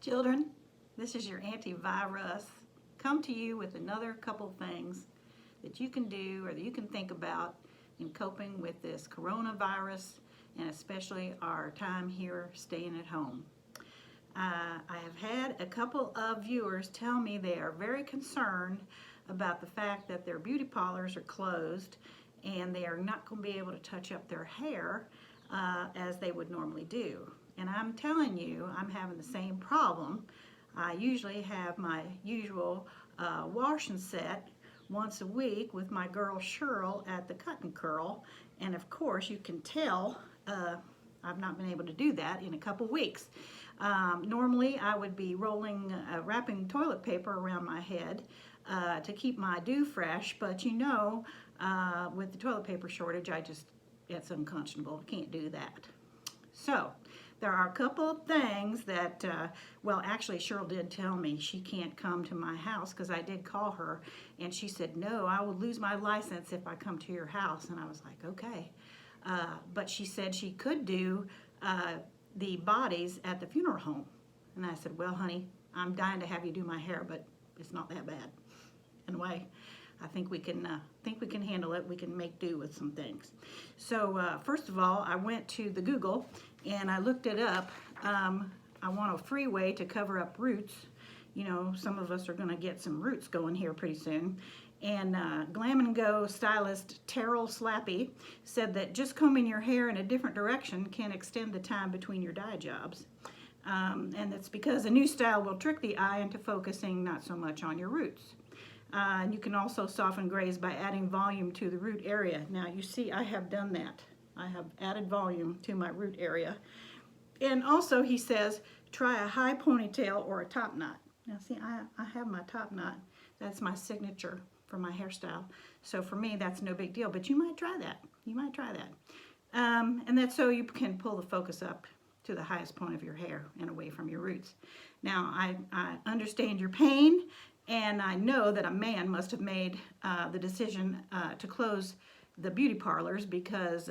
Children, this is your Auntie Russ. Come to you with another couple things that you can do or that you can think about in coping with this coronavirus and especially our time here staying at home. I have had a couple of viewers tell me they are very concerned about the fact that their beauty parlors are closed and they are not going to be able to touch up their hair as they would normally do. And I'm telling you, I'm having the same problem. I usually have my usual wash and set once a week with my girl Cheryl at the Cut and Curl. And of course, you can tell I've not been able to do that in a couple weeks. Normally, I would be wrapping toilet paper around my head to keep my dew fresh, but you know, with the toilet paper shortage, it's unconscionable. I can't do that. So, there are a couple of things that, well, actually, Cheryl did tell me she can't come to my house because I did call her, and she said, no, I will lose my license if I come to your house. And I was like, okay. But she said she could do the bodies at the funeral home. And I said, well, honey, I'm dying to have you do my hair, but it's not that bad. Anyway, I think we can handle it. We can make do with some things. So first of all, I went to the Google and I looked it up. I want a free way to cover up roots. You know, some of us are going to get some roots going here pretty soon. And Glam and Go stylist Terrell Slappy said that just combing your hair in a different direction can extend the time between your dye jobs. And it's because a new style will trick the eye into focusing not so much on your roots. And you can also soften grays by adding volume to the root area. Now you see I have done that. I have added volume to my root area. And also he says try a high ponytail or a top knot. Now see I have my top knot. That's my signature for my hairstyle. So for me that's no big deal, but you might try that. You might try that. And that's so you can pull the focus up to the highest point of your hair and away from your roots. Now I understand your pain. And I know that a man must have made the decision to close the beauty parlors because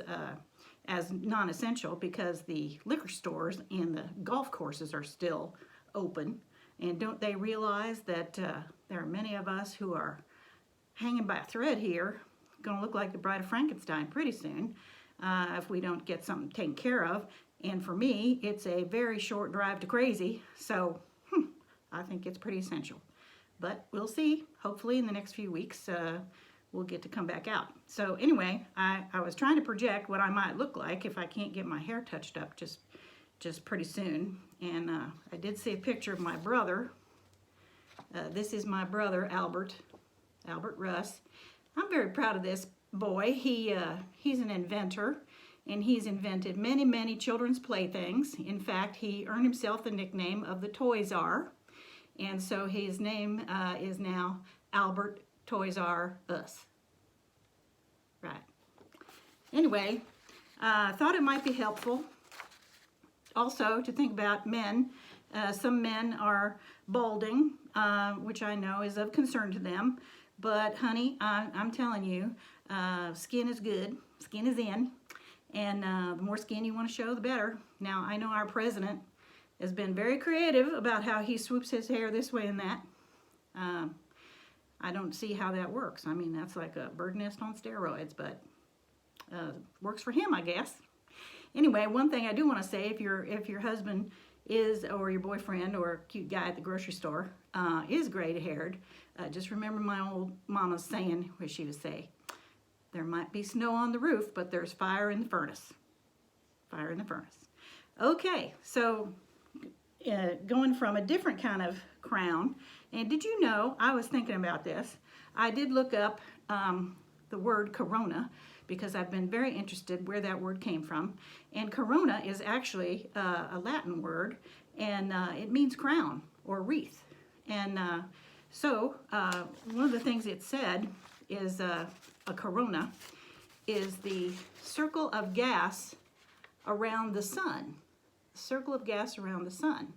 as non-essential because the liquor stores and the golf courses are still open. And don't they realize that there are many of us who are hanging by a thread here, going to look like the Bride of Frankenstein pretty soon if we don't get something taken care of. And for me, it's a very short drive to crazy, so I think it's pretty essential. But we'll see. Hopefully in the next few weeks we'll get to come back out. So anyway, I was trying to project what I might look like if I can't get my hair touched up just pretty soon. And I did see a picture of my brother. This is my brother Albert Russ. I'm very proud of this boy. He's an inventor and he's invented many children's playthings. In fact, he earned himself the nickname of the Toys R. And so his name is now Albert Toys R Us. Right. Anyway, I thought it might be helpful also to think about men. Some men are balding, which I know is of concern to them. But honey, I'm telling you, skin is good. Skin is in. And the more skin you want to show, the better. Now, I know our president has been very creative about how he swoops his hair this way and that. I don't see how that works. I mean, that's like a bird nest on steroids, but works for him, I guess. Anyway, one thing I do want to say, if your husband is, or your boyfriend, or a cute guy at the grocery store is gray-haired, just remember my old mama's saying, where she would say, there might be snow on the roof, but there's fire in the furnace. Fire in the furnace. Okay, so going from a different kind of crown. And did you know, I was thinking about this, I did look up the word corona because I've been very interested where that word came from. And corona is actually a Latin word, and it means crown or wreath. And so one of the things it said is a corona is the circle of gas around the sun. Circle of gas around the sun.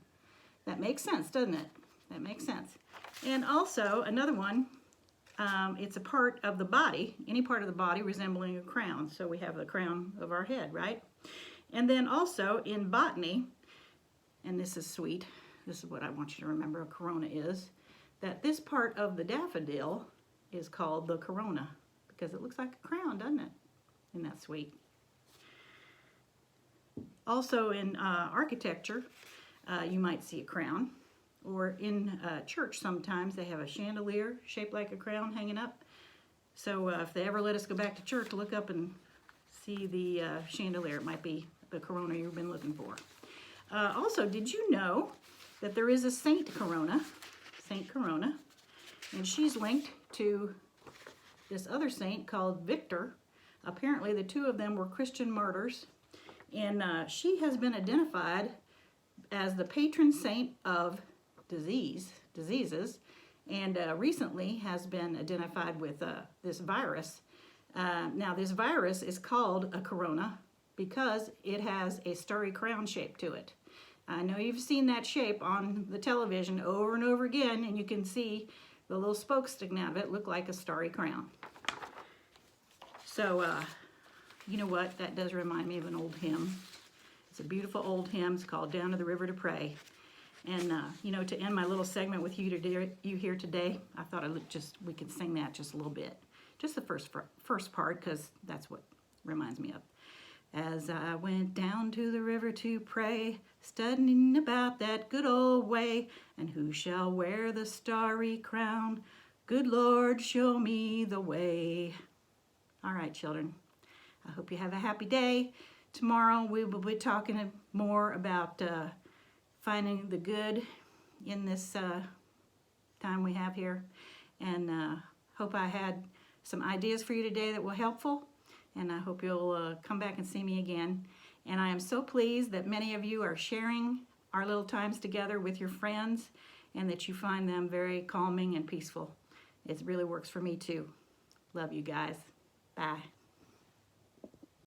That makes sense, doesn't it? That makes sense. And also another one, it's a part of the body, any part of the body resembling a crown. So we have the crown of our head, right? And then also in botany, and this is sweet, this is what I want you to remember a corona is, that this part of the daffodil is called the corona because it looks like a crown, doesn't it? Isn't that sweet? Also in architecture, you might see a crown, or in church sometimes they have a chandelier shaped like a crown hanging up. So if they ever let us go back to church, look up and see the chandelier. It might be the corona you've been looking for. Also, did you know that there is a Saint Corona, and she's linked to this other saint called Victor. Apparently the two of them were Christian martyrs, and she has been identified as the patron saint of diseases, and recently has been identified with this virus. Now this virus is called a corona because it has a starry crown shape to it. I know you've seen that shape on the television over and over again, and you can see the little spokes sticking out of it look like a starry crown. So, you know what? That does remind me of an old hymn. It's a beautiful old hymn. It's called Down to the River to Pray. And, you know, to end my little segment with you here today, I thought we could sing that just a little bit. Just the first part, because that's what reminds me of. As I went down to the river to pray, studying about that good old way, and who shall wear the starry crown? Good Lord, show me the way. All right, children, I hope you have a happy day. Tomorrow we will be talking more about finding the good in this time we have here, and hope I had some ideas for you today that were helpful. And I hope you'll come back and see me again. And I am so pleased that many of you are sharing our little times together with your friends, and that you find them very calming and peaceful. It really works for me too. Love you guys. Bye.